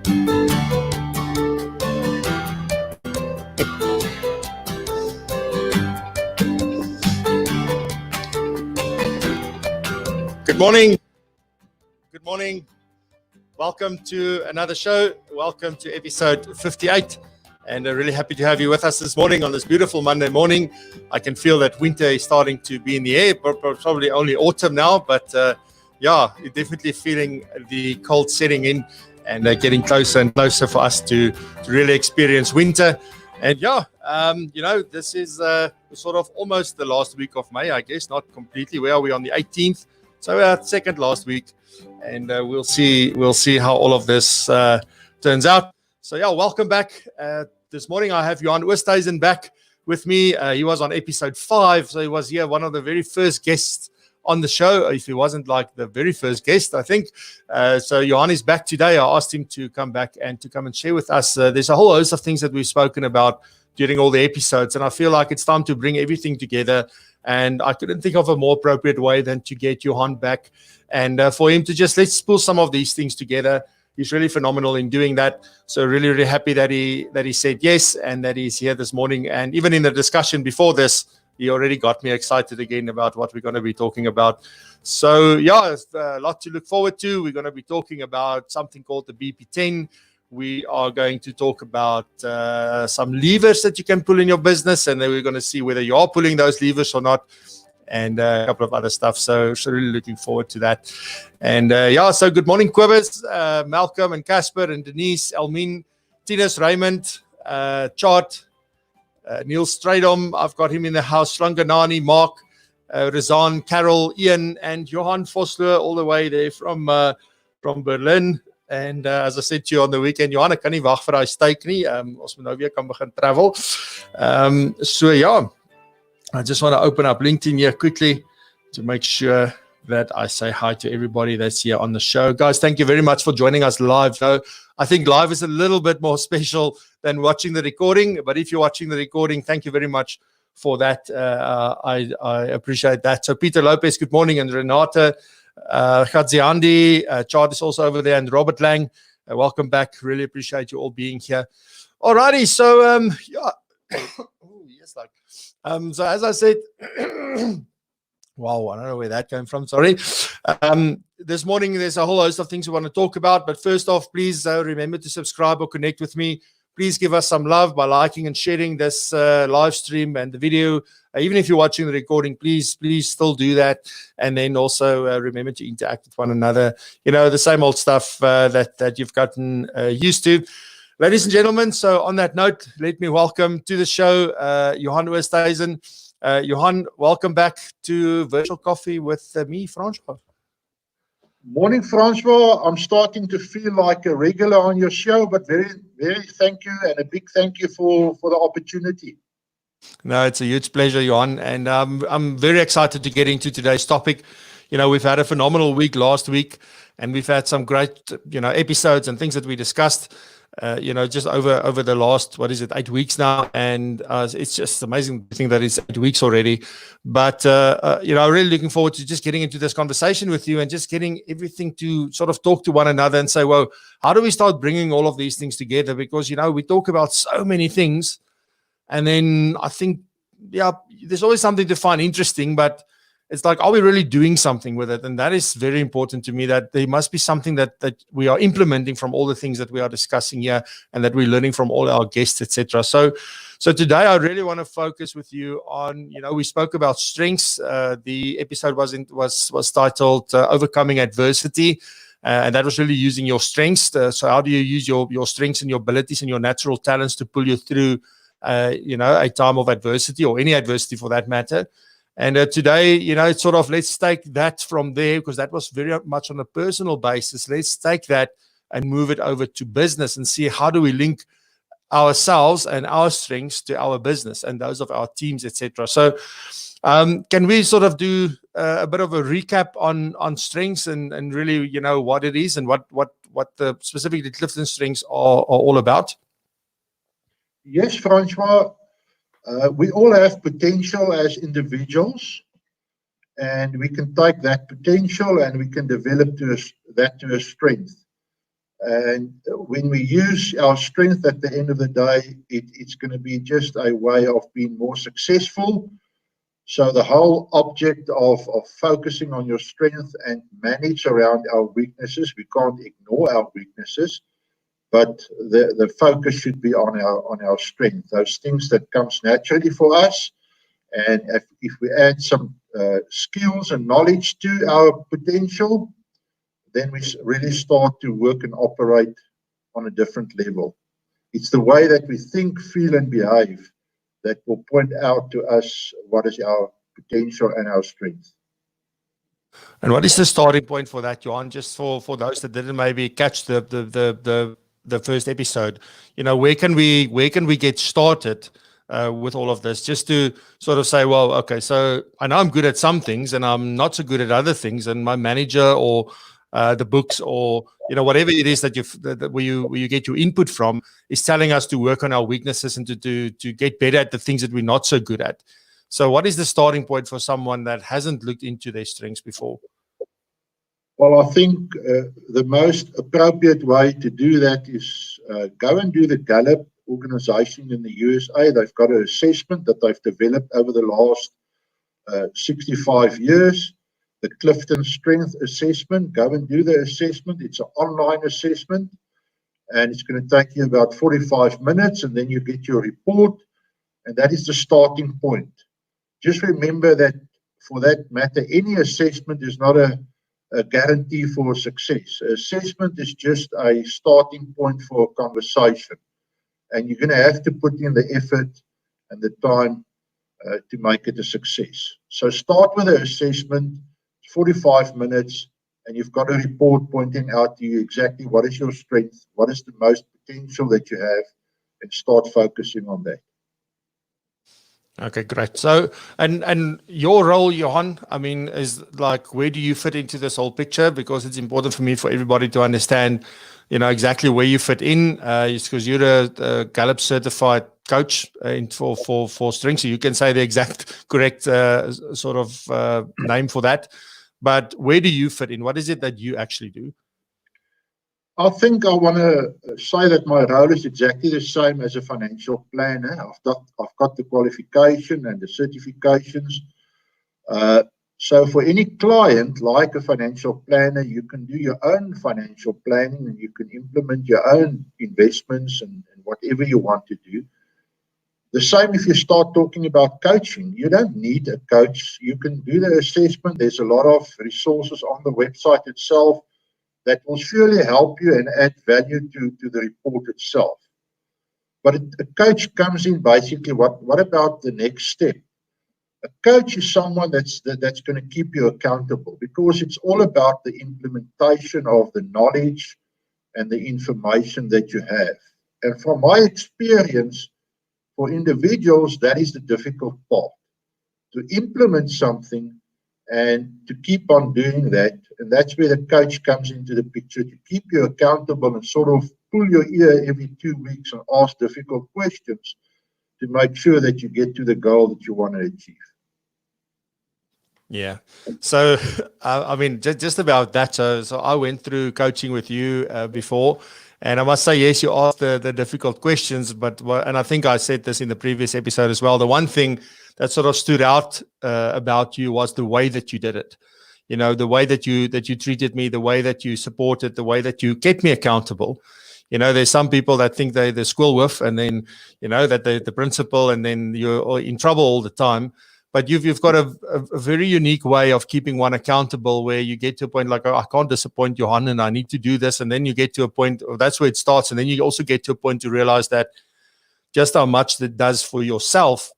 Good morning. Good morning. Welcome to another show. Welcome to episode 58. And really happy to have you with us this morning on this beautiful Monday morning. I can feel that winter is starting to be in the air, probably only autumn now. But yeah, you're definitely feeling the cold setting in and getting closer and closer for us to really experience winter. And yeah, this is sort of almost the last week of May, I guess, not completely. Where are we on the 18th? So our second last week, and we'll see how all of this turns out. So yeah, welcome back. This morning I have Johan Oosthuizen back with me. He was on episode 5, so he was here, one of the very first guests on the show. If he wasn't like the very first guest, I think. So Johan is back today. I asked him to come back and to come and share with us. There's a whole host of things that we've spoken about during all the episodes, and I feel like it's time to bring everything together. And I couldn't think of a more appropriate way than to get Johan back and for him to just let's pull some of these things together. He's really phenomenal in doing that. So really, really happy that he said yes and that he's here this morning. And even in the discussion before this, he already got me excited again about what we're going to be talking about. So yeah, it's a lot to look forward to. We're going to be talking about something called the BP10. We are going to talk about some levers that you can pull in your business, and then we're going to see whether you are pulling those levers or not, and a couple of other stuff. So really looking forward to that. And so good morning, Kobus, Malcolm and Casper and Denise, Elmin, Tinus, Raymond, Chart, Neil Stradom. I've got him in the house. Slanganani, Mark, Razan, Carol, Ian, and Johan Vosloo all the way there from Berlin. And as I said to you on the weekend, Johan, ek kan nie wag vir daai steak nie. Ons moet nou weer kan begin travel. So yeah, I just want to open up LinkedIn here quickly to make sure that I say hi to everybody that's here on the show. Guys, thank you very much for joining us live. So I think live is a little bit more special than watching the recording, but if you're watching the recording, thank you very much for that. I appreciate that. So Peter Lopez, good morning, and Renata Khadziandi, Chad is also over there, and Robert Lang, welcome back. Really appreciate you all being here. Alrighty, so so as I said, wow, I don't know where that came from. Sorry. This morning there's a whole host of things we want to talk about, but first off, please remember to subscribe or connect with me. Please give us some love by liking and sharing this live stream and the video. Even if you're watching the recording, please still do that. And then also remember to interact with one another. You know, the same old stuff that you've gotten used to. Ladies and gentlemen, so on that note, let me welcome to the show Johan Oosthuizen. Johan, welcome back to Virtual Coffee with me, Francois. Morning, Francois. I'm starting to feel like a regular on your show, but very, very thank you, and a big thank you for the opportunity. No, it's a huge pleasure, Johan, and I'm very excited to get into today's topic. You know, we've had a phenomenal week last week, and we've had some great, episodes and things that we discussed, just over the last, 8 weeks now, and it's just amazing to think that it's 8 weeks already. But I'm really looking forward to just getting into this conversation with you and just getting everything to sort of talk to one another and say, well, how do we start bringing all of these things together? Because we talk about so many things. And then I think, there's always something to find interesting, but it's like, are we really doing something with it? And that is very important to me, that there must be something that we are implementing from all the things that we are discussing here and that we're learning from all our guests, etc. So today I really want to focus with you on, we spoke about strengths. The episode was titled Overcoming Adversity. And that was really using your strengths. So how do you use your strengths and your abilities and your natural talents to pull you through a time of adversity, or any adversity for that matter. And today, it's sort of, let's take that from there, because that was very much on a personal basis. Let's take that and move it over to business and see how do we link ourselves and our strengths to our business and those of our teams, etc. So can we sort of do a bit of a recap on strengths and really, what it is and what the specifically Clifton strengths are all about? Yes, Francois. We all have potential as individuals, and we can take that potential and we can develop that to a strength. And when we use our strength at the end of the day, it's going to be just a way of being more successful. So the whole object of focusing on your strength and manage around our weaknesses, we can't ignore our weaknesses, but the focus should be on our strength, those things that comes naturally for us. And if we add some skills and knowledge to our potential, then we really start to work and operate on a different level. It's the way that we think, feel, and behave that will point out to us what is our potential and our strength. And what is the starting point for that, Johan? Just for those that didn't maybe catch the first episode, where can we get started with all of this? Just to sort of say, well, okay, so I know I'm good at some things and I'm not so good at other things, and my manager or the books or whatever it is that where you get your input from is telling us to work on our weaknesses and to get better at the things that we're not so good at. So what is the starting point for someone that hasn't looked into their strengths before? Well, I think the most appropriate way to do that is go and do the Gallup organization in the USA. They've got an assessment that they've developed over the last 65 years. The Clifton Strength Assessment. Go and do the assessment. It's an online assessment, and it's going to take you about 45 minutes, and then you get your report, and that is the starting point. Just remember that for that matter, any assessment is not a guarantee for success. Assessment is just a starting point for a conversation, and you're going to have to put in the effort and the time to make it a success. So start with an assessment, 45 minutes, and you've got a report pointing out to you exactly what is your strength, what is the most potential that you have, and start focusing on that. Okay, great. So, and your role, Johan, I mean, is like, where do you fit into this whole picture? Because it's important for everybody to understand, exactly where you fit in. Because you're a Gallup certified coach for strength, so you can say the exact correct sort of name for that. But where do you fit in? What is it that you actually do? I think I want to say that my role is exactly the same as a financial planner. I've got the qualification and the certifications. So for any client, like a financial planner, you can do your own financial planning and you can implement your own investments and whatever you want to do. The same if you start talking about coaching. You don't need a coach. You can do the assessment. There's a lot of resources on the website itself that will surely help you and add value to the report itself. But a coach comes in basically, what about the next step? A coach is someone that's going to keep you accountable, because it's all about the implementation of the knowledge and the information that you have. And from my experience, for individuals, that is the difficult part, to implement something and to keep on doing that. And that's where the coach comes into the picture, to keep you accountable and sort of pull your ear every 2 weeks and ask difficult questions to make sure that you get to the goal that you want to achieve. Yeah. So, I mean, just about that. So I went through coaching with you before, and I must say, yes, you asked the difficult questions, and I think I said this in the previous episode as well. The one thing that sort of stood out about you was the way that you did it. The way that you treated me, the way that you supported, the way that you kept me accountable. There's some people that think they're the squirrel whiff, and then, that they're the principal, and then you're in trouble all the time. But you've got a very unique way of keeping one accountable, where you get to a point like, oh, I can't disappoint Johan and I need to do this. And then you get to a point, that's where it starts. And then you also get to a point to realize that just how much that does for yourself,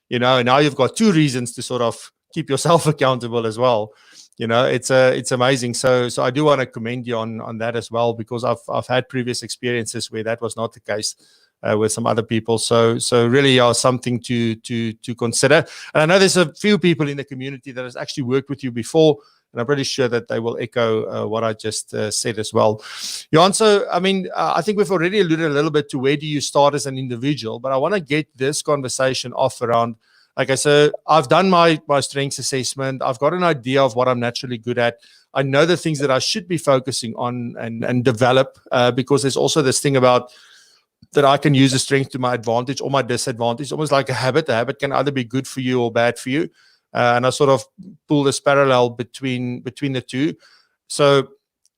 and now you've got two reasons to sort of keep yourself accountable as well. It's amazing. So I do want to commend you on that as well, because I've had previous experiences where that was not the case. With some other people, so really are something to consider. And I know there's a few people in the community that has actually worked with you before, and I'm pretty sure that they will echo what I just said as well. Johan, so I mean, I think we've already alluded a little bit to where do you start as an individual, but I want to get this conversation off around Okay, so I've done my strengths assessment. I've got an idea of what I'm naturally good at. I know the things that I should be focusing on and develop, because there's also this thing about that I can use a strength to my advantage or my disadvantage, almost like a habit. A habit can either be good for you or bad for you. And I sort of pull this parallel between the two. So,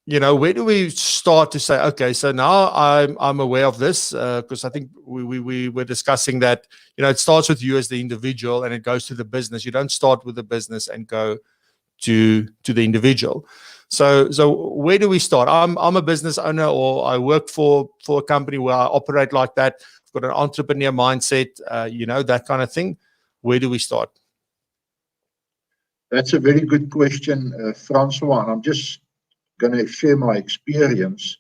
where do we start to say, okay, so now I'm aware of this, because I think we were discussing that, it starts with you as the individual and it goes to the business. You don't start with the business and go to the individual. So where do we start? I'm a business owner, or I work for a company where I operate like that. I've got an entrepreneur mindset, that kind of thing. Where do we start? That's a very good question, Francois. And I'm just going to share my experience.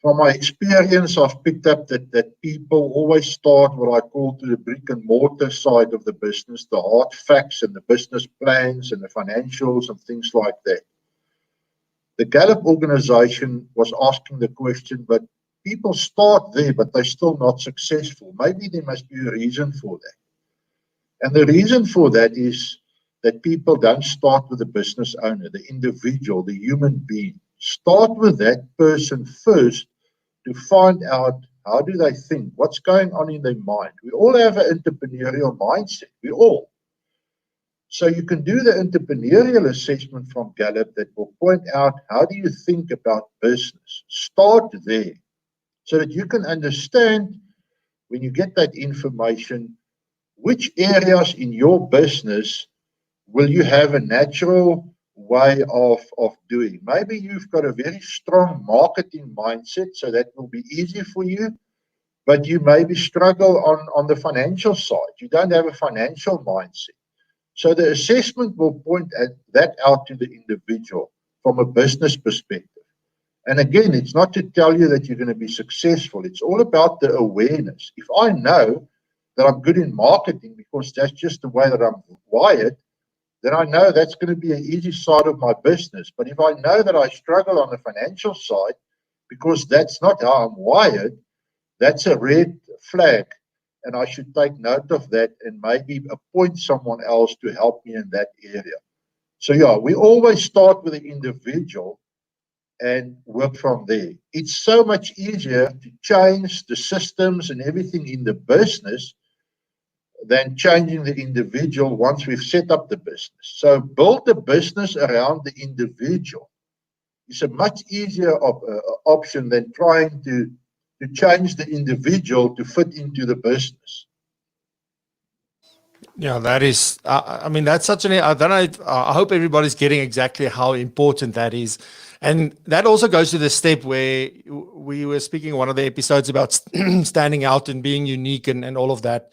From my experience, I've picked up that people always start what I call to the brick and mortar side of the business, the hard facts and the business plans and the financials and things like that. The Gallup organization was asking the question, but people start there, but they're still not successful. Maybe there must be a reason for that. And the reason for that is that people don't start with the business owner, the individual, the human being. Start with that person first to find out how do they think, what's going on in their mind. We all have an entrepreneurial mindset, we all. So you can do the entrepreneurial assessment from Gallup that will point out how do you think about business. Start there so that you can understand when you get that information, which areas in your business will you have a natural way of doing. Maybe you've got a very strong marketing mindset, so that will be easy for you, but you maybe struggle on the financial side. You don't have a financial mindset. So the assessment will point that out to the individual from a business perspective. And again, it's not to tell you that you're going to be successful. It's all about the awareness. If I know that I'm good in marketing because that's just the way that I'm wired, then I know that's going to be an easy side of my business. But if I know that I struggle on the financial side because that's not how I'm wired, that's a red flag. And I should take note of that and maybe appoint someone else to help me in that area. So yeah, we always start with the individual and work from there. It's so much easier to change the systems and everything in the business than changing the individual once we've set up the business. So build the business around the individual. It's a much easier option than trying to change the individual to fit into the business. Yeah, that is, I mean, that's such an, I don't know, I hope everybody's getting exactly how important that is. And that also goes to the step where we were speaking in one of the episodes about standing out and being unique and all of that.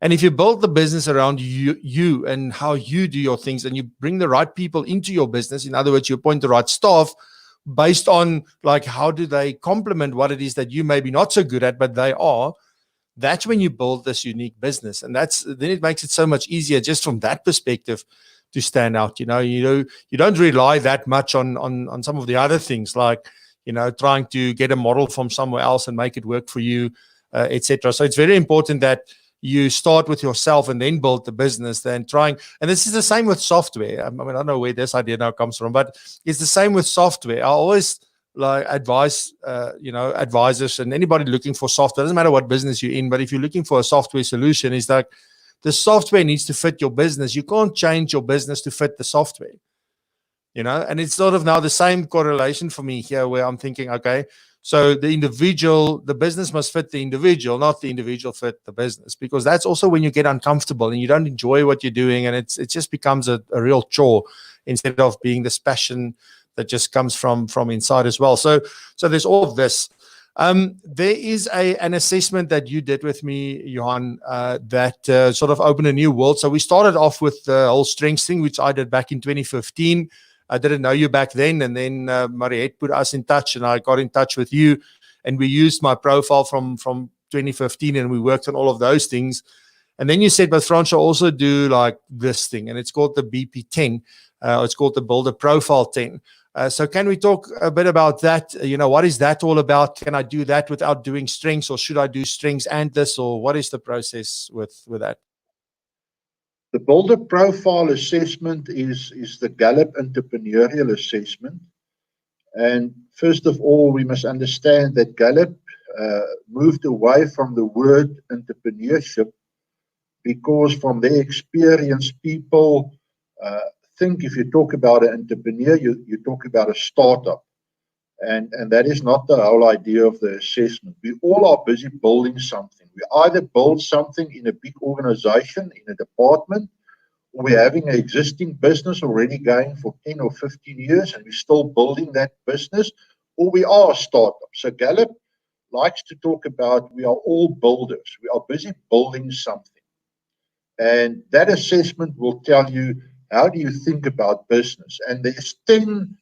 And if you build the business around you and how you do your things, and you bring the right people into your business, in other words, you appoint the right staff based on like how do they complement what it is that you may be not so good at, but they are. That's when you build this unique business, and then it makes it so much easier just from that perspective to stand out. You don't rely that much on some of the other things, like trying to get a model from somewhere else and make it work for you, etc. So it's very important that you start with yourself and then build the business. Then and this is the same with software. I mean, I don't know where this idea now comes from, but it's the same with software. I always advise, advisors and anybody looking for software. Doesn't matter what business you're in, but if you're looking for a software solution, is that the software needs to fit your business. You can't change your business to fit the software. And it's sort of now the same correlation for me here, where I'm thinking, okay, so the business must fit the individual, not the individual fit the business, because that's also when you get uncomfortable and you don't enjoy what you're doing, and it just becomes a real chore instead of being this passion that just comes from inside as well. So there's all of this. There is an assessment that you did with me, Johan, that sort of opened a new world. So we started off with the whole strengths thing, which I did back in 2015. I didn't know you back then, and then Mariette put us in touch, and I got in touch with you, and we used my profile from 2015, and we worked on all of those things. And then you said, but Francois, also do like this thing, and it's called the BP10. It's called the Builder Profile 10. So can we talk a bit about that? What is that all about? Can I do that without doing strengths, or should I do strengths and this, or what is the process with that? The builder profile assessment is the Gallup entrepreneurial assessment. And first of all, we must understand that Gallup moved away from the word entrepreneurship because from their experience, people think if you talk about an entrepreneur, you talk about a startup. And that is not the whole idea of the assessment. We all are busy building something. We either build something in a big organization, in a department, or we're having an existing business already going for 10 or 15 years and we're still building that business, or we are a startup. So Gallup likes to talk about we are all builders. We are busy building something. And that assessment will tell you how do you think about business. And there's 10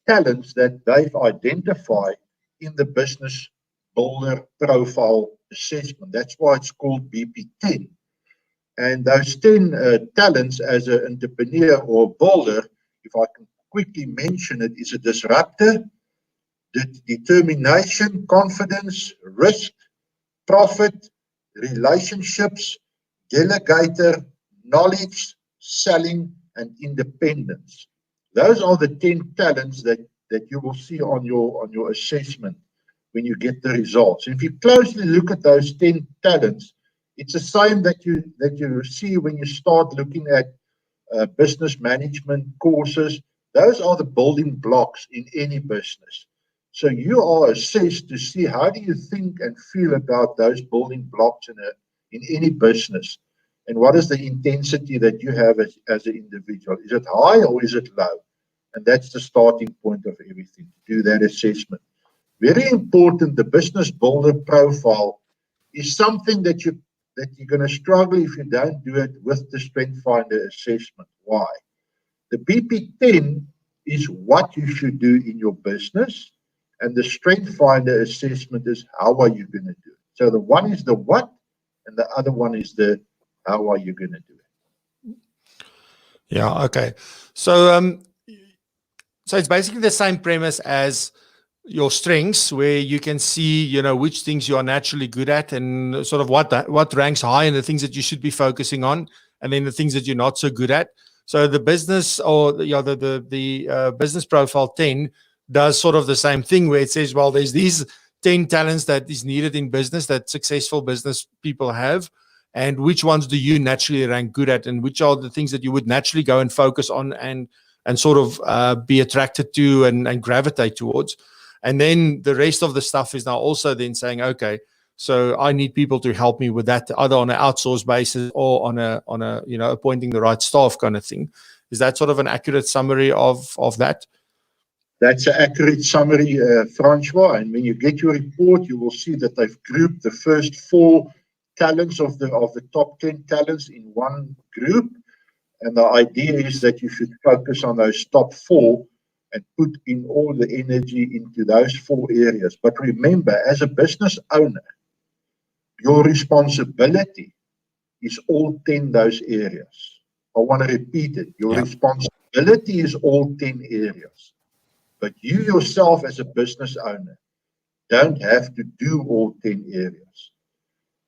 talents that they've identified in the business builder profile assessment. That's why it's called BP10. And those 10 talents as an entrepreneur or builder, if I can quickly mention it, is a disruptor, determination, confidence, risk, profit, relationships, delegator, knowledge, selling, and independence. Those are the 10 talents that you will see on your assessment when you get the results. If you closely look at those 10 talents, it's the same that you see when you start looking at business management courses. Those are the building blocks in any business. So you are assessed to see how do you think and feel about those building blocks in any business. And what is the intensity that you have as an individual? Is it high or is it low? And that's the starting point of everything, to do that assessment. Very important, the business builder profile is something that you're going to struggle if you don't do it with the Strength Finder assessment. Why? The BP10 is what you should do in your business, and the Strength Finder assessment is how are you going to do it. So the one is the what, and the other one is the how are you going to do it. Yeah, okay. So it's basically the same premise as your strengths, where you can see, which things you are naturally good at and sort of what ranks high and the things that you should be focusing on, and then the things that you're not so good at. So the business or the business profile 10 does sort of the same thing, where it says, well, there's these 10 talents that is needed in business that successful business people have, and which ones do you naturally rank good at, and which are the things that you would naturally go and focus on and sort of be attracted to and gravitate towards. And then the rest of the stuff is now also then saying, okay, so I need people to help me with that, either on an outsourced basis or on a appointing the right staff kind of thing. Is that sort of an accurate summary of that? That's an accurate summary, Francois. And when you get your report, you will see that they've grouped the first 4 talents of the top 10 talents in one group. And the idea is that you should focus on those top 4 and put in all the energy into those 4 areas. But remember, as a business owner, your responsibility is all 10 those areas. I want to repeat it. Your responsibility is all 10 areas. But you yourself as a business owner don't have to do all 10 areas.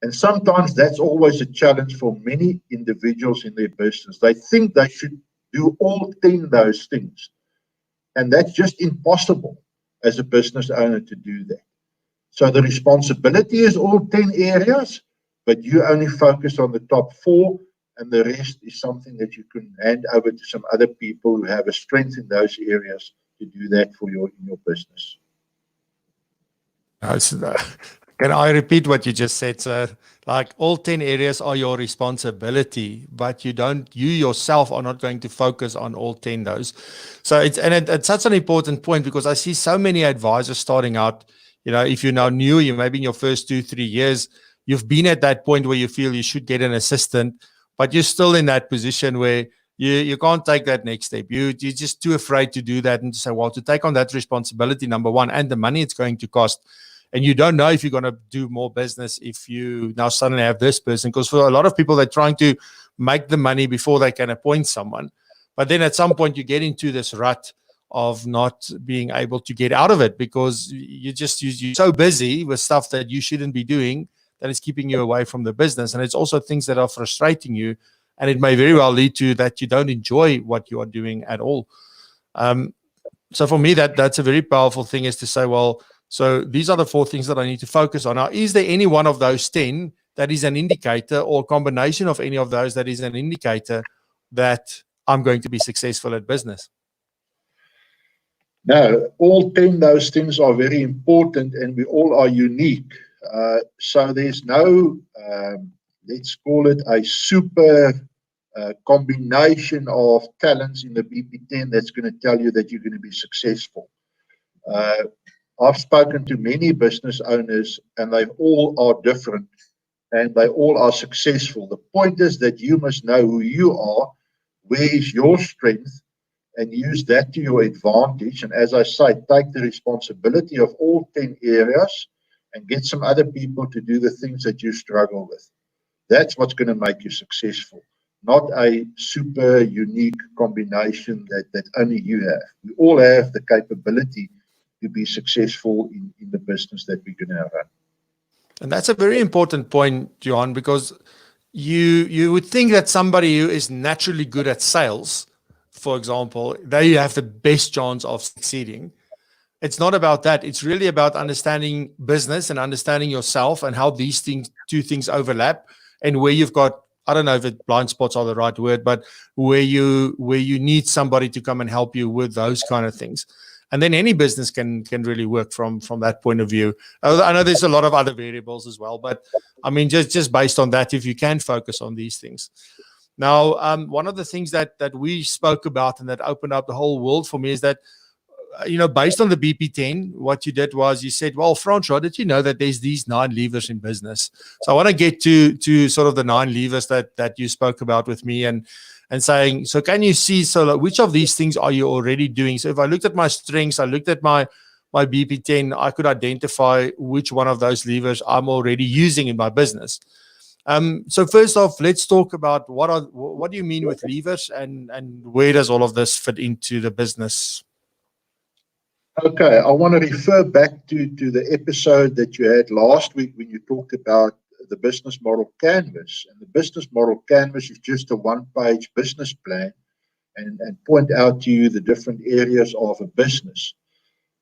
And sometimes that's always a challenge for many individuals in their business. They think they should do all 10 those things. And that's just impossible as a business owner to do that. So the responsibility is all 10 areas, but you only focus on the top 4, and the rest is something that you can hand over to some other people who have a strength in those areas to do that for in your business. Can I repeat what you just said? So, like, all 10 areas are your responsibility, but you yourself are not going to focus on all 10 those. So it's such an important point, because I see so many advisors starting out, if you're now new, you maybe in your first 2-3 years, you've been at that point where you feel you should get an assistant, but you're still in that position where you can't take that next step. You're just too afraid to do that and to say, well, to take on that responsibility, number one, and the money it's going to cost. And you don't know if you're going to do more business if you now suddenly have this person. Because for a lot of people, they're trying to make the money before they can appoint someone. But then at some point, you get into this rut of not being able to get out of it, because you're so busy with stuff that you shouldn't be doing that is keeping you away from the business. And it's also things that are frustrating you and it may very well lead to that you don't enjoy what you are doing at all. So for me, that's a very powerful thing, is to say, well, so these are the 4 things that I need to focus on. Now, is there any one of those 10 that is an indicator, or a combination of any of those that is an indicator that I'm going to be successful at business? No, all 10 those things are very important, and we all are unique. So there's no, let's call it a super combination of talents in the BP10 that's going to tell you that you're going to be successful. I've spoken to many business owners, and they all are different, and they all are successful. The point is that you must know who you are, where is your strength, and use that to your advantage. And as I say, take the responsibility of all 10 areas and get some other people to do the things that you struggle with. That's what's going to make you successful, not a super unique combination that only you have. We all have the capability to be successful in the business that we're going to run. And that's a very important point, Johan, because you would think that somebody who is naturally good at sales, for example, they have the best chance of succeeding. It's not about that. It's really about understanding business and understanding yourself and how these two things overlap, and where you've got, I don't know if blind spots are the right word, but where you need somebody to come and help you with those kind of things. And then any business can really work from that point of view. I know there's a lot of other variables as well, but I mean, just based on that, if you can focus on these things. Now, one of the things that we spoke about and that opened up the whole world for me is that, based on the BP10, what you did was you said, well, Francois, did you know that there's these 9 levers in business? So I want to get to sort of the 9 levers that you spoke about with me, and saying, so can you see, which of these things are you already doing? So if I looked at my strengths, I looked at my BP10, I could identify which one of those levers I'm already using in my business. So first off, let's talk about what do you mean with levers, and where does all of this fit into the business? Okay, I want to refer back to the episode that you had last week when you talked about the business model canvas. And the business model canvas is just a 1-page business plan and point out to you the different areas of a business.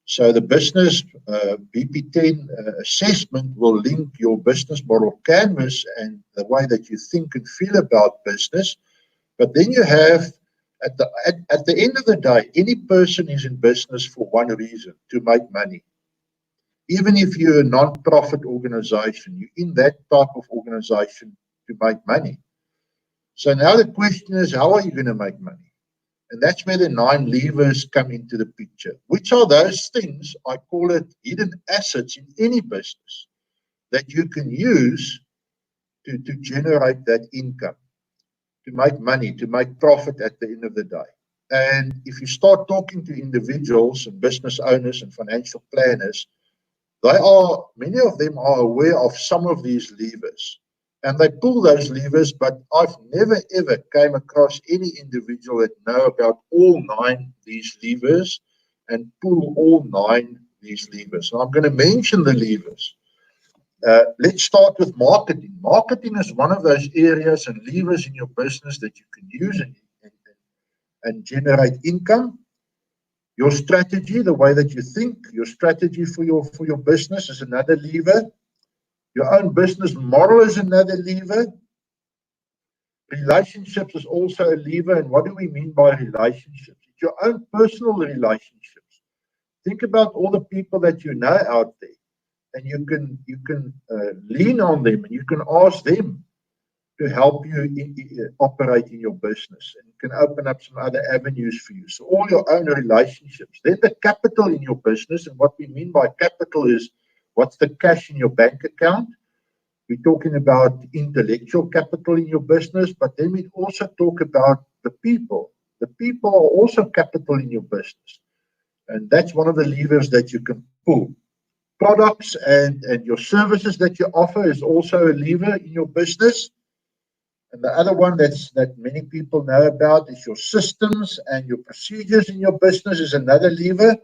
So the business BP10 assessment will link your business model canvas and the way that you think and feel about business. But then you have, at the end of the day, any person is in business for one reason: to make money. Even if you're a non-profit organization, you're in that type of organization to make money. So now the question is, how are you going to make money? And that's where the 9 levers come into the picture. Which are those things, I call it hidden assets in any business, that you can use to generate that income, to make money, to make profit at the end of the day. And if you start talking to individuals and business owners and financial planners, many of them are aware of some of these levers, and they pull those levers, but I've never ever came across any individual that know about all 9 these levers and pull all 9 these levers. So I'm going to mention the levers. Let's start with marketing. Marketing is one of those areas and levers in your business that you can use and generate income. Your strategy, the way that you think, your strategy for your business is another lever. Your own business model is another lever. Relationships is also a lever. And what do we mean by relationships? It's your own personal relationships. Think about all the people that you know out there, and you can lean on them, and you can ask them to help you operate in your business, and can open up some other avenues for you. So all your own relationships. Then the capital in your business, and what we mean by capital is what's the cash in your bank account. We're talking about intellectual capital in your business, but then we also talk about the people. The people are also capital in your business, and that's one of the levers that you can pull. Products and your services that you offer is also a lever in your business. And the other one that many people know about is your systems and your procedures in your business is another lever.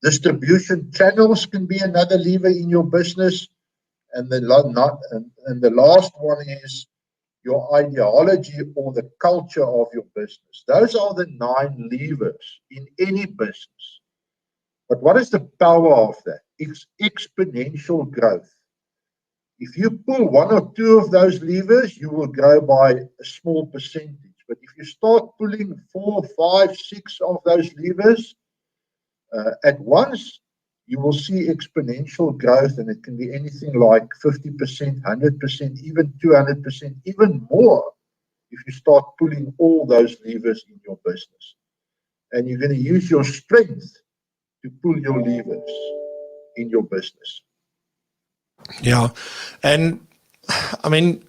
Distribution channels can be another lever in your business. And the last one is your ideology, or the culture of your business. Those are the 9 levers in any business. But what is the power of that? It's exponential growth. If you pull 1 or 2 of those levers, you will grow by a small percentage. But if you start pulling 4, 5, 6 of those levers at once, you will see exponential growth, and it can be anything like 50%, 100%, even 200%, even more if you start pulling all those levers in your business. And you're going to use your strength to pull your levers in your business. Yeah. And I mean,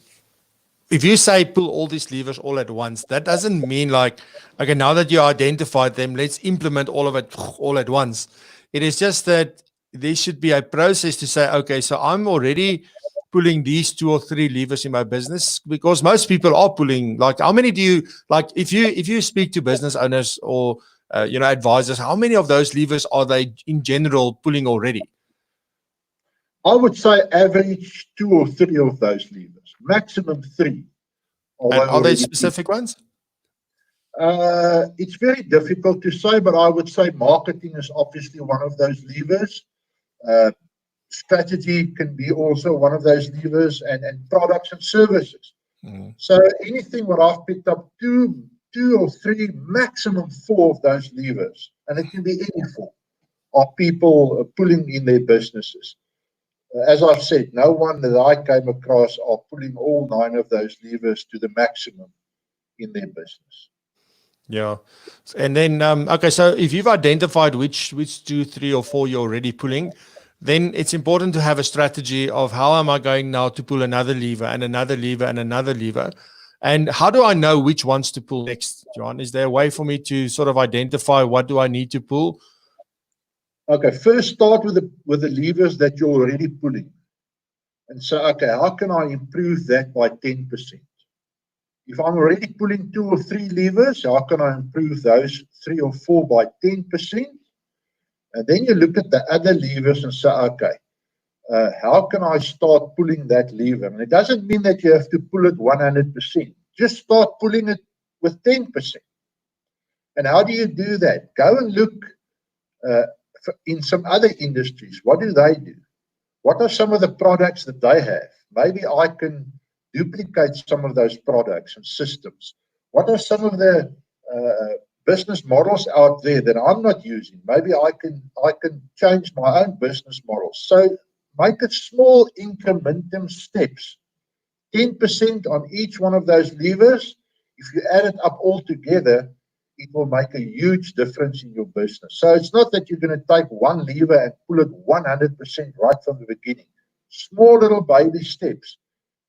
if you say pull all these levers all at once, that doesn't mean like, okay, now that you identified them, let's implement all of it all at once. It is just that there should be a process to say, okay, so I'm already pulling these 2 or 3 levers in my business, because most people are pulling, like, how many do you, like, if you speak to business owners or, advisors, how many of those levers are they in general pulling already? I would say average 2 or 3 of those levers, maximum 3. And are they specific ones? It's very difficult to say, but I would say marketing is obviously one of those levers. Strategy can be also one of those levers, and products and services. So anything what I've picked up, 2 or 3, maximum 4 of those levers, and it can be any 4, are people pulling in their businesses. As I've said, no one that I came across are pulling all 9 of those levers to the maximum in their business. Yeah. And then, okay, so if you've identified which 2, 3, or 4 you're already pulling, then it's important to have a strategy of how am I going now to pull another lever and another lever and another lever. And how do I know which ones to pull next, Johan? Is there a way for me to sort of identify what do I need to pull? Okay, first start with the levers that you're already pulling. And so, okay, how can I improve that by 10%? If I'm already pulling 2 or 3 levers, how can I improve those 3 or 4 by 10%? And then you look at the other levers and say, okay, how can I start pulling that lever? And it doesn't mean that you have to pull it 100%. Just start pulling it with 10%. And how do you do that? Go and look in some other industries. What do they do? What are some of the products that they have? Maybe I can duplicate some of those products and systems. What are some of the business models out there that I'm not using? Maybe I can change my own business model. So make it small incrementum steps. 10% on each one of those levers. If you add it up all together, it will make a huge difference in your business. So it's not that you're going to take one lever and pull it 100% right from the beginning. Small little baby steps.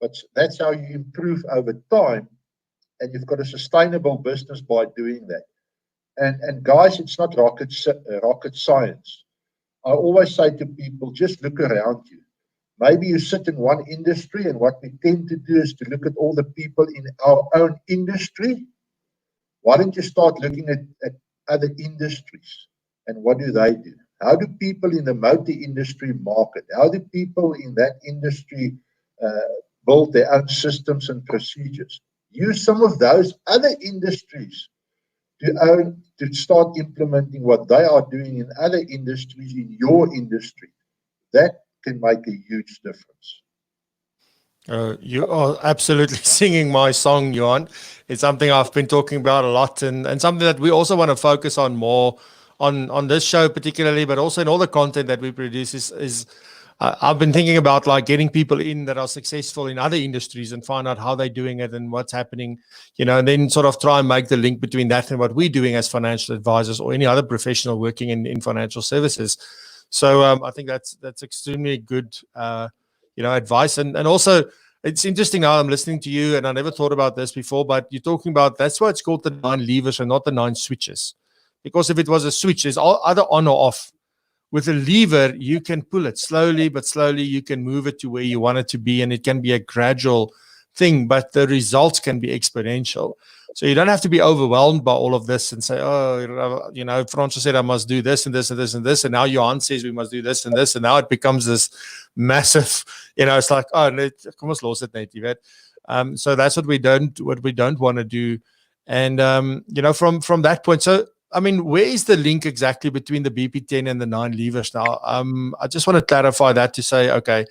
But that's how you improve over time, and you've got a sustainable business by doing that. And guys, it's not rocket science. I always say to people, just look around you. Maybe you sit in one industry, and what we tend to do is to look at all the people in our own industry. Why don't you start looking at other industries, and what do they do? How do people in the motor industry market? How do people in that industry build their own systems and procedures? Use some of those other industries to start implementing what they are doing in other industries in your industry. That can make a huge difference. You are absolutely singing my song, Johan. It's something I've been talking about a lot, and something that we also want to focus on more on this show particularly, but also in all the content that we produce is I've been thinking about like getting people in that are successful in other industries and find out how they're doing it and what's happening, and then sort of try and make the link between that and what we're doing as financial advisors or any other professional working in financial services. So I think that's extremely good, advice. And also, it's interesting now I'm listening to you, and I never thought about this before, but you're talking about, that's why it's called the 9 levers and not the 9 switches. Because if it was a switch, it's either on or off. With a lever, you can pull it slowly, but slowly you can move it to where you want it to be, and it can be a gradual thing, but the results can be exponential. So you don't have to be overwhelmed by all of this and say, oh, Francois said I must do this and this and this and this, and now Johan says we must do this and this, and now it becomes this massive, it's like, oh, kom ons los dit net, jy weet. So that's what we don't want to do. And from that point, so I mean, where is the link exactly between the BP10 and the 9 levers now? I just want to clarify that to say, okay,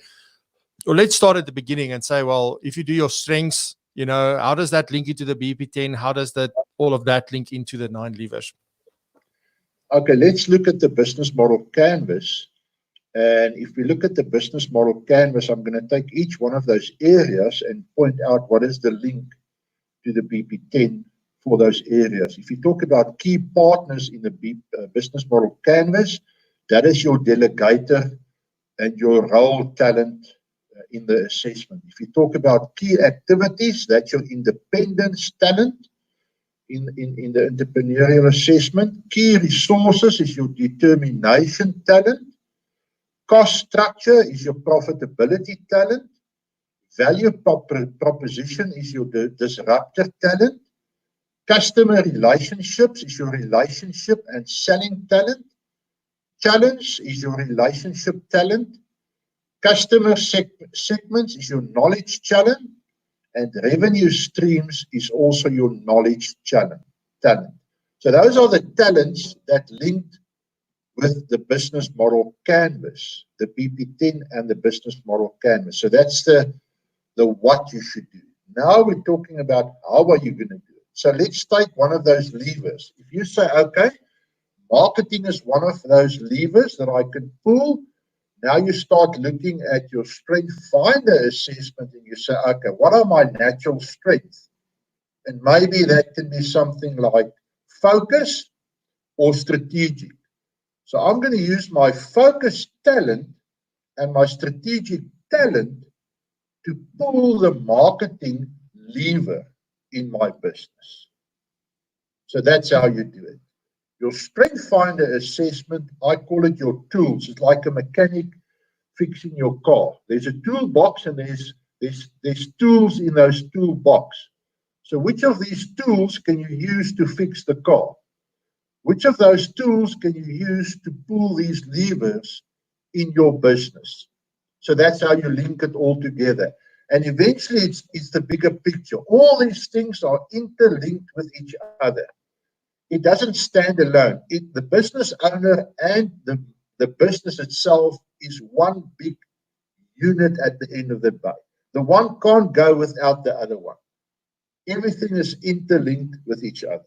well, let's start at the beginning and say, well, if you do your strengths, how does that link into the BP10? How does all of that link into the 9 levers? Okay, let's look at the business model canvas. And if we look at the business model canvas, I'm going to take each one of those areas and point out what is the link to the BP10 for those areas. If you talk about key partners in the business model canvas, that is your delegator and your role talent in the assessment. If you talk about key activities, that's your independence talent in the entrepreneurial assessment. Key resources is your determination talent. Cost structure is your profitability talent. Value proposition is your disruptor talent. Customer relationships is your relationship and selling talent. Challenge is your relationship talent. Customer segments is your knowledge talent. And revenue streams is also your knowledge talent. So those are the talents that linked with the business model canvas, the BP10 and the business model canvas. So that's the what you should do. Now we're talking about how are you going to do it. So let's take one of those levers. If you say, okay, marketing is one of those levers that I can pull, now you start looking at your strength finder assessment and you say, okay, what are my natural strengths? And maybe that can be something like focus or strategic. So I'm going to use my focus talent and my strategic talent to pull the marketing lever in my business. So that's how you do it. Your strength finder assessment, I call it your tools. It's like a mechanic fixing your car. There's a toolbox and there's tools in those toolbox. So which of these tools can you use to fix the car? Which of those tools can you use to pull these levers in your business? So that's how you link it all together. And eventually it's the bigger picture. All these things are interlinked with each other. It doesn't stand alone. The business owner and the business itself is one big unit at the end of the day. The one can't go without the other one. Everything is interlinked with each other.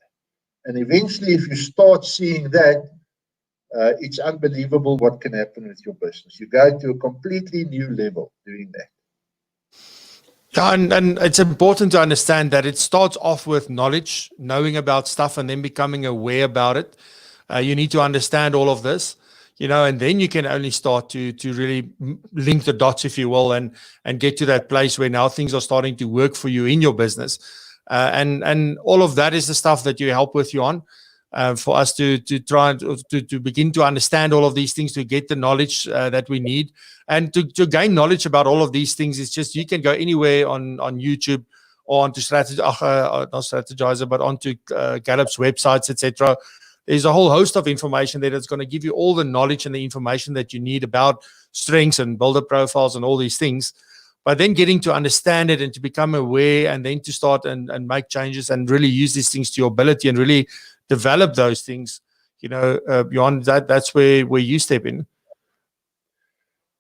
And eventually, if you start seeing that, it's unbelievable what can happen with your business. You go to a completely new level doing that. Yeah, and it's important to understand that it starts off with knowledge, knowing about stuff, and then becoming aware about it. You need to understand all of this, and then you can only start to really link the dots, if you will, and get to that place where now things are starting to work for you in your business. And all of that is the stuff that you help with, Johan, for us to try to begin to understand all of these things, to get the knowledge that we need, and to gain knowledge about all of these things. It's just you can go anywhere on YouTube or onto not Strategizer, but onto Gallup's websites, etc. There's a whole host of information there that's going to give you all the knowledge and the information that you need about strengths and builder profiles and all these things. But then getting to understand it and to become aware, and then to start and make changes and really use these things to your ability and really develop those things, Johan, that's where you step in.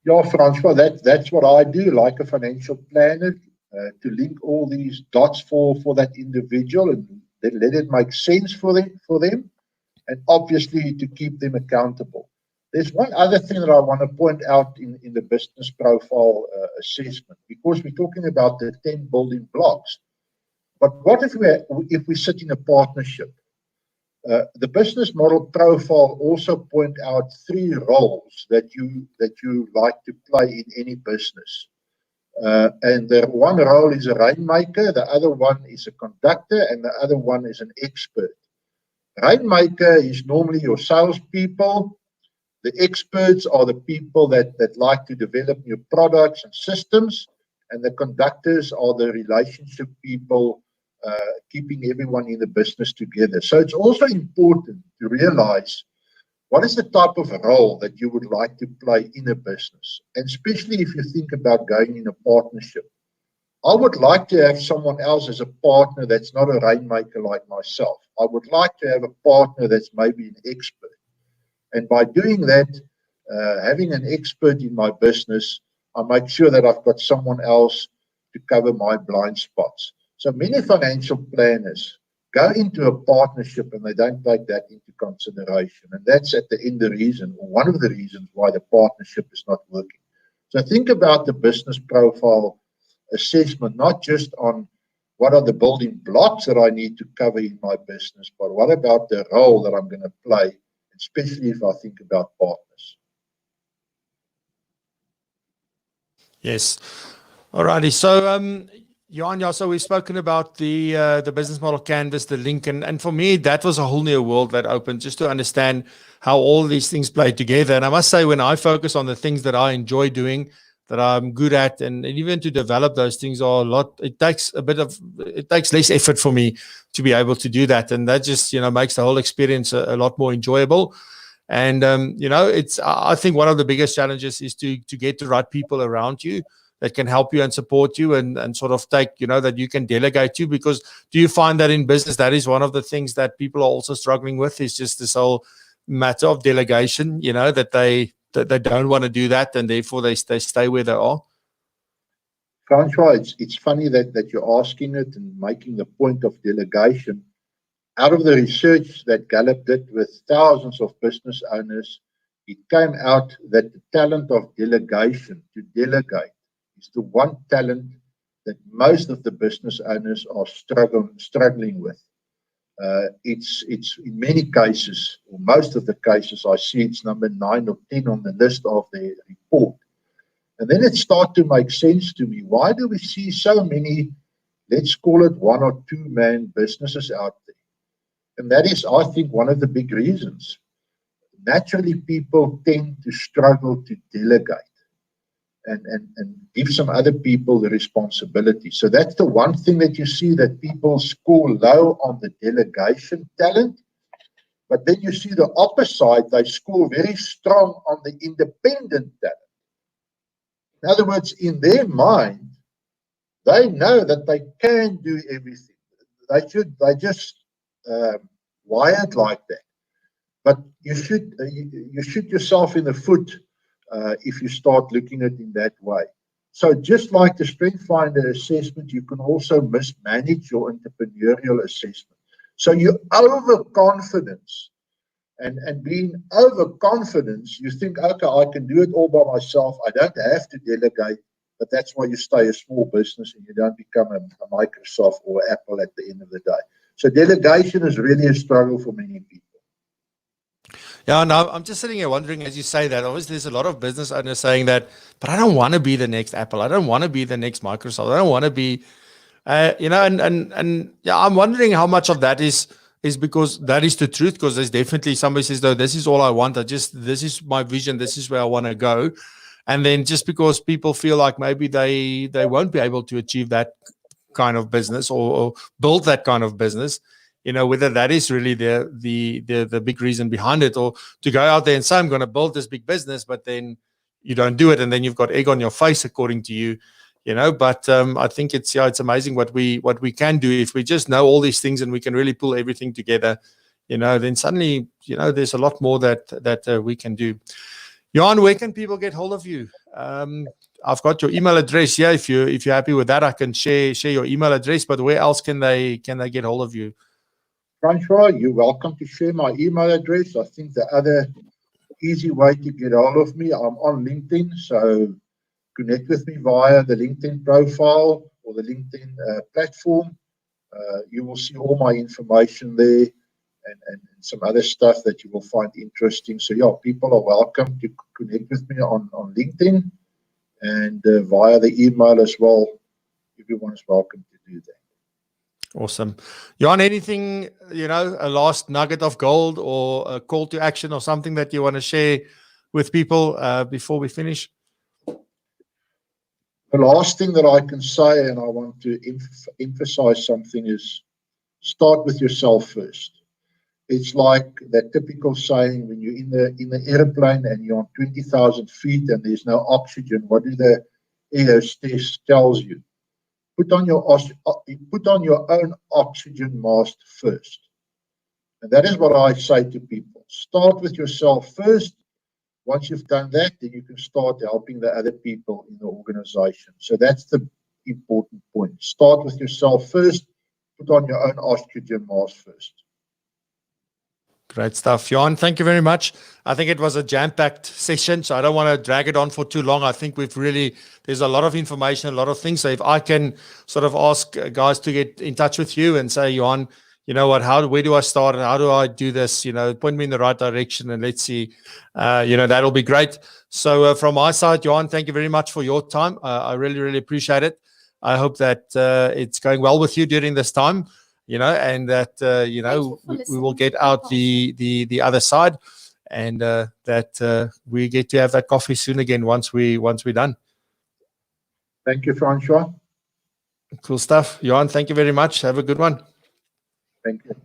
Yeah, Francois, that's what I do, like a financial planner, to link all these dots for that individual and let it make sense for them, and obviously to keep them accountable. There's one other thing that I want to point out in the business profile assessment, because we're talking about the 10 building blocks. But what if we sit in a partnership? The business model profile also point out 3 roles that you like to play in any business. And the one role is a rainmaker, the other one is a conductor, and the other one is an expert. Rainmaker is normally your salespeople. The experts are the people that like to develop new products and systems, and the conductors are the relationship people, keeping everyone in the business together. So it's also important to realize what is the type of role that you would like to play in a business, and especially if you think about going in a partnership. I would like to have someone else as a partner that's not a rainmaker like myself. I would like to have a partner that's maybe an expert. And by doing that, having an expert in my business, I make sure that I've got someone else to cover my blind spots. So many financial planners go into a partnership and they don't take that into consideration. And that's at the end the reason, or one of the reasons why the partnership is not working. So think about the business profile assessment, not just on what are the building blocks that I need to cover in my business, but what about the role that I'm going to play, especially if I think about partners. Yes. Alrighty. So, Johan, yeah, so we've spoken about the business model canvas, the link, and for me, that was a whole new world that opened just to understand how all these things play together. And I must say, when I focus on the things that I enjoy doing, that I'm good at, and even to develop those things are a lot. It takes less effort for me to be able to do that, and that just makes the whole experience a lot more enjoyable. And I think one of the biggest challenges is to get the right people around you that can help you and support you and sort of take, that you can delegate to. Because do you find that in business, that is one of the things that people are also struggling with, is just this whole matter of delegation, that they don't want to do that, and therefore they stay where they are? Francois, it's funny that you're asking it and making the point of delegation. Out of the research that Gallup did with thousands of business owners, it came out that the talent of delegation, to delegate, is the one talent that most of the business owners are struggling with. It's in many cases, or most of the cases, I see it's number 9 or 10 on the list of the report. And then it started to make sense to me. Why do we see so many, let's call it 1 or 2 man businesses out there? And that is, I think, one of the big reasons. Naturally, people tend to struggle to delegate and give some other people the responsibility. So that's the one thing that you see, that people score low on the delegation talent. But then you see the opposite, they score very strong on the independent talent. In other words, in their mind, they know that they can do everything. They just wired like that. But you shoot yourself in the foot if you start looking at it in that way. So just like the Strength Finder assessment, you can also mismanage your entrepreneurial assessment. So you're overconfidence. And being overconfidence, you think, okay, I can do it all by myself. I don't have to delegate. But that's why you stay a small business and you don't become a Microsoft or Apple at the end of the day. So delegation is really a struggle for many people. Yeah, no, I'm just sitting here wondering, as you say that, obviously there's a lot of business owners saying that, but I don't want to be the next Apple. I don't want to be the next Microsoft. I don't want to be, and yeah, I'm wondering how much of that is because that is the truth. Because there's definitely somebody says, though, this is all I want. This is my vision. This is where I want to go. And then just because people feel like maybe they won't be able to achieve that kind of business or build that kind of business, whether that is really the big reason behind it, or to go out there and say, I'm going to build this big business, but then you don't do it, and then you've got egg on your face, according to you, But I think it's amazing what we can do if we just know all these things and we can really pull everything together. Then suddenly, there's a lot more that we can do. Johan, where can people get hold of you? I've got your email address here. If you're happy with that, I can share your email address. But where else can they get hold of you? Francois, you're welcome to share my email address. I think the other easy way to get hold of me, I'm on LinkedIn, so connect with me via the LinkedIn profile or the LinkedIn platform. You will see all my information there and some other stuff that you will find interesting. So yeah, people are welcome to connect with me on LinkedIn and via the email as well. Everyone is welcome to do that. Awesome. Johan, anything, a last nugget of gold or a call to action or something that you want to share with people before we finish? The last thing that I can say, and I want to emphasize something, is start with yourself first. It's like that typical saying, when you're in the airplane and you're on 20,000 feet and there's no oxygen, what do the air hostess tells you? put on your own oxygen mask first. And that is what I say to people. Start with yourself first. Once you've done that, then you can start helping the other people in the organization. So that's the important point. Start with yourself first. Put on your own oxygen mask first. Great stuff, Johan. Thank you very much. I think it was a jam-packed session, so I don't want to drag it on for too long. I think there's a lot of information, a lot of things. So if I can sort of ask guys to get in touch with you and say, Johan, you know what, where do I start and how do I do this? Point me in the right direction and let's see. That'll be great. So from my side, Johan, thank you very much for your time. I really, really appreciate it. I hope that it's going well with you during this time. And that, we will get out the other side and that we get to have that coffee soon again once we're done. Thank you, Francois. Cool stuff. Johan, thank you very much. Have a good one. Thank you.